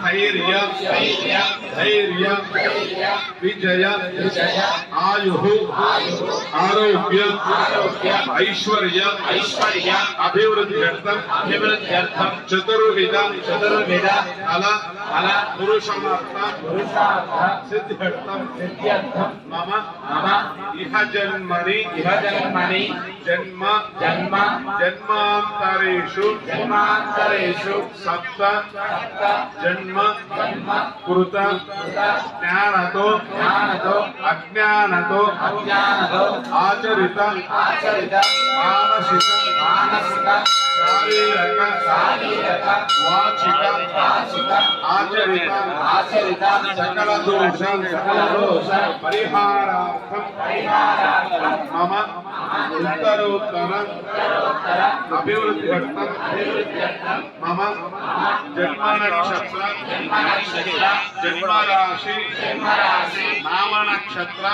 स्थैर्य धैर्य विजय आयुः आरोग्य ऐश्वर्य अभिवृद्ध्यर्थम चतुर्विध फल पुरुषार्थ सिद्ध्यर्थम मम इह जन्मनि जन्म जन्मांतरेषु सप्त जन्म कृत ज्ञानतो अज्ञानतो आचरित मानसिक शारीरक वाचिक आचरित सकल दोष परिहारार्थम मम उत्तरोत्तर अभिवृद्ध्यर्थम मम जन्म नक्षत्र जन्म राशि नाम नक्षत्र